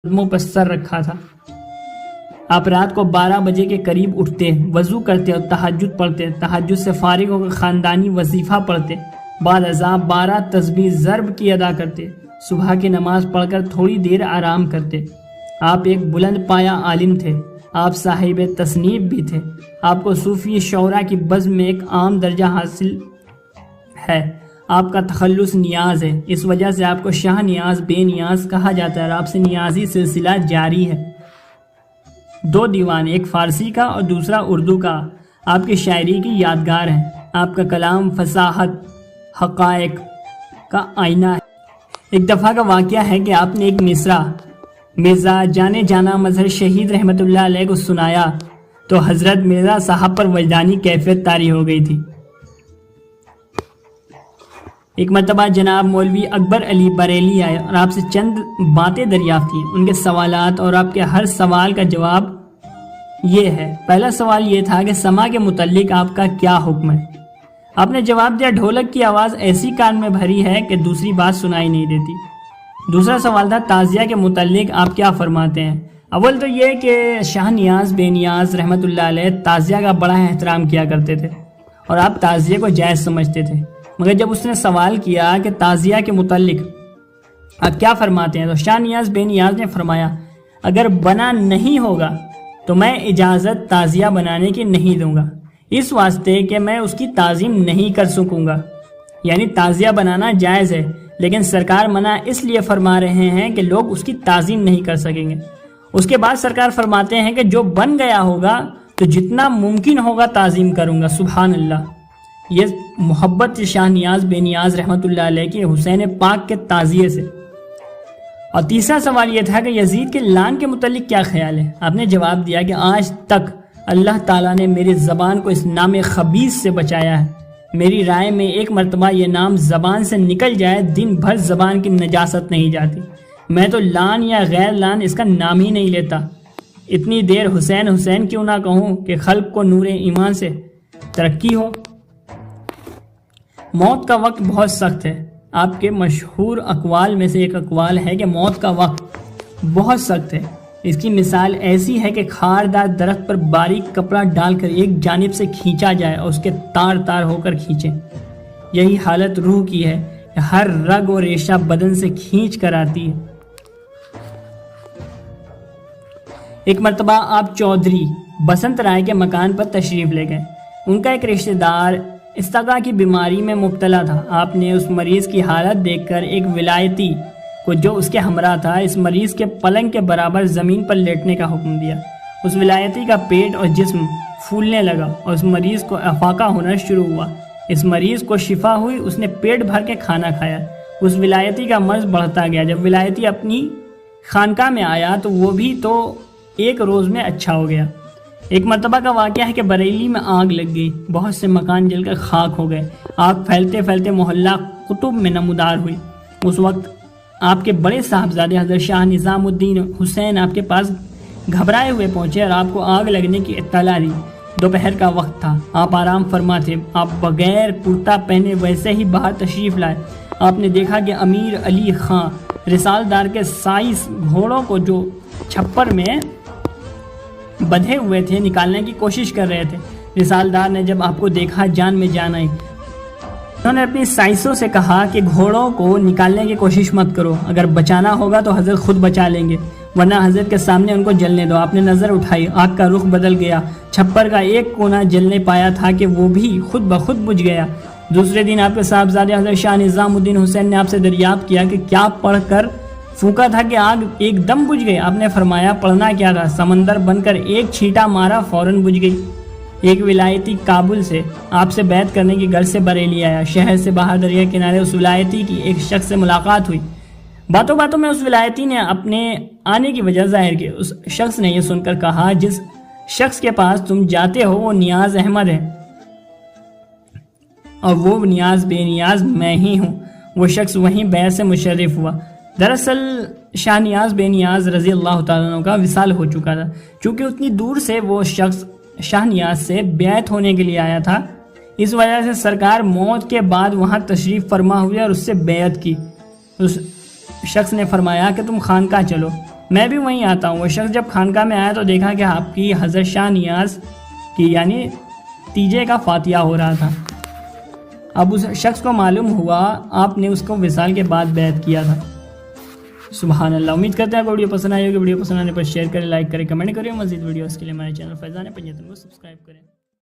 قدموں پر سر رکھا تھا۔ آپ رات کو 12 بجے کے قریب اٹھتے، وضو کرتے اور تہجد پڑھتے، تہجد سے فارغ ہو کر خاندانی وظیفہ پڑھتے، بعد ازاں 12 تسبیح ضرب کی ادا کرتے، صبح کی نماز پڑھ کر تھوڑی دیر آرام کرتے۔ آپ ایک بلند پایہ عالم تھے، آپ صاحب تصنیف بھی تھے، آپ کو صوفی شعراء کی بزم میں ایک عام درجہ حاصل ہے۔ آپ کا تخلص نیاز ہے، اس وجہ سے آپ کو شاہ نیاز بے نیاز کہا جاتا ہے اور آپ سے نیازی سلسلہ جاری ہے۔ 2 دیوان، ایک فارسی کا اور دوسرا اردو کا، آپ کی شاعری کی یادگار ہیں۔ آپ کا کلام فصاحت، حقائق کا آئینہ ہے۔ ایک دفعہ کا واقعہ ہے کہ آپ نے ایک مصرع مرزا جانے جانا مظہر شہید رحمۃ اللہ علیہ کو سنایا تو حضرت مرزا صاحب پر وجدانی کیفیت طاری ہو گئی تھی۔ ایک مرتبہ جناب مولوی اکبر علی بریلی آئے اور آپ سے چند باتیں دریافت کی۔ ان کے سوالات اور آپ کے ہر سوال کا جواب یہ ہے۔ پہلا سوال یہ تھا کہ سما کے متعلق آپ کا کیا حکم ہے؟ آپ نے جواب دیا، ڈھولک کی آواز ایسی کان میں بھری ہے کہ دوسری بات سنائی نہیں دیتی۔ دوسرا سوال تھا، تعزیہ کے متعلق آپ کیا فرماتے ہیں؟ اول تو یہ کہ شاہ نیاز بے نیاز رحمۃ اللہ علیہ تعزیہ کا بڑا احترام کیا کرتے تھے اور آپ تعزیہ کو جائز سمجھتے تھے، مگر جب اس نے سوال کیا کہ تعزیہ کے متعلق آپ کیا فرماتے ہیں تو شاہ نیاز بے نیاز نے فرمایا، اگر بنا نہیں ہوگا تو میں اجازت تعزیہ بنانے کی نہیں دوں گا، اس واسطے کہ میں اس کی تعظیم نہیں کر سکوں گا۔ یعنی تعزیہ بنانا جائز ہے لیکن سرکار منع اس لیے فرما رہے ہیں کہ لوگ اس کی تعظیم نہیں کر سکیں گے۔ اس کے بعد سرکار فرماتے ہیں کہ جو بن گیا ہوگا تو جتنا ممکن ہوگا تعظیم کروں گا۔ سبحان اللہ! یہ محبت شاہ نیاز بے نیاز رحمۃ اللہ علیہ کے حسین پاک کے تعزیے سے۔ اور تیسرا سوال یہ تھا کہ یزید کے لعن کے متعلق کیا خیال ہے؟ آپ نے جواب دیا کہ آج تک اللہ تعالیٰ نے میری زبان کو اس نام خبیث سے بچایا ہے۔ میری رائے میں ایک مرتبہ یہ نام زبان سے نکل جائے دن بھر زبان کی نجاست نہیں جاتی۔ میں تو لعن یا غیر لعن اس کا نام ہی نہیں لیتا۔ اتنی دیر حسین حسین کیوں نہ کہوں کہ خلق کو نور ایمان سے ترقی ہو۔ موت کا وقت بہت سخت ہے۔ آپ کے مشہور اقوال میں سے ایک اقوال ہے کہ موت کا وقت بہت سخت ہے۔ اس کی مثال ایسی ہے کہ خاردار درخت پر باریک کپڑا ڈال کر ایک جانب سے کھینچا جائے اور اس کے تار تار ہو کر کھینچیں۔ یہی حالت روح کی ہے کہ ہر رگ اور ریشہ بدن سے کھینچ کر آتی ہے۔ ایک مرتبہ آپ چودھری بسنت رائے کے مکان پر تشریف لے گئے۔ ان کا ایک رشتہ دار استغا کی بیماری میں مبتلا تھا۔ آپ نے اس مریض کی حالت دیکھ کر ایک ولایتی کو جو اس کے ہمراہ تھا اس مریض کے پلنگ کے برابر زمین پر لیٹنے کا حکم دیا۔ اس ولایتی کا پیٹ اور جسم پھولنے لگا اور اس مریض کو افاقہ ہونا شروع ہوا۔ اس مریض کو شفا ہوئی، اس نے پیٹ بھر کے کھانا کھایا۔ اس ولایتی کا مرض بڑھتا گیا۔ جب ولایتی اپنی خانقاہ میں آیا تو وہ بھی تو ایک روز میں اچھا ہو گیا۔ ایک مرتبہ کا واقعہ ہے کہ بریلی میں آگ لگ گئی، بہت سے مکان جل کر خاک ہو گئے۔ آگ پھیلتے پھیلتے محلہ قطب میں نمودار ہوئی۔ اس وقت آپ کے بڑے صاحبزادے حضرت شاہ نظام الدین حسین آپ کے پاس گھبرائے ہوئے پہنچے اور آپ کو آگ لگنے کی اطلاع دی۔ دوپہر کا وقت تھا، آپ آرام فرما تھے۔ آپ بغیر کرتا پہنے ویسے ہی باہر تشریف لائے۔ آپ نے دیکھا کہ امیر علی خان رسالدار کے 22 گھوڑوں کو جو چھپر میں بدھے ہوئے تھے نکالنے کی کوشش کر رہے تھے۔ رسالدار نے جب آپ کو دیکھا جان میں جان آئی۔ انہوں نے اپنی سائنسوں سے کہا کہ گھوڑوں کو نکالنے کی کوشش مت کرو، اگر بچانا ہوگا تو حضرت خود بچا لیں گے، ورنہ حضرت کے سامنے ان کو جلنے دو۔ آپ نے نظر اٹھائی، آگ کا رخ بدل گیا۔ چھپر کا ایک کونا جلنے پایا تھا کہ وہ بھی خود بخود بجھ گیا۔ دوسرے دن آپ کے صاحبزادے حضرت شاہ نظام الدین حسین نے آپ سے دریافت کیا کہ کیا پڑھ کر پھونکا تھا کہ آگ ایک دم بجھ گئی؟ آپ نے فرمایا، پڑھنا کیا تھا؟ سمندر بن کر ایک چھینٹا مارا، فوراً بجھ گئی۔ ایک ولایتی کابل سے آپ سے بیعت کرنے کی غرض سے بریلی آیا۔ شہر سے باہر دریا کنارے اس ولایتی کی ایک شخص سے ملاقات ہوئی۔ باتوں باتوں میں اس ولایتی نے اپنے آنے کی وجہ ظاہر کی۔ اس شخص نے یہ سن کر کہا، جس شخص کے پاس تم جاتے ہو وہ نیاز احمد ہے اور وہ نیاز بے نیاز میں ہی ہوں۔ وہ شخص وہیں بیعت سے مشرف ہوا۔ دراصل شاہ نیاز بے نیاز رضی اللہ تعالیٰ عنہ کا وصال ہو چکا تھا۔ چونکہ اتنی دور سے وہ شخص شاہ نیاز سے بیعت ہونے کے لیے آیا تھا، اس وجہ سے سرکار موت کے بعد وہاں تشریف فرما ہوئے اور اس سے بیعت کی۔ اس شخص نے فرمایا کہ تم خانقاہ چلو میں بھی وہیں آتا ہوں۔ وہ شخص جب خانقاہ میں آیا تو دیکھا کہ آپ کی حضرت شاہ نیاز کی یعنی تیجے کا فاتحہ ہو رہا تھا۔ اب اس شخص کو معلوم ہوا آپ نے اس کو وصال کے بعد بیعت کیا تھا۔ سبحان اللہ۔ امید کرتے ہیں آپ کو ویڈیو پسند آئی ہوگی۔ ویڈیو پسند آنے پر شیئر کریں، لائک کریں، کمنٹ کریں۔ مزید ویڈیوز کے لیے ہمارے چینل فیضان پنجتن کو سبسکرائب کریں۔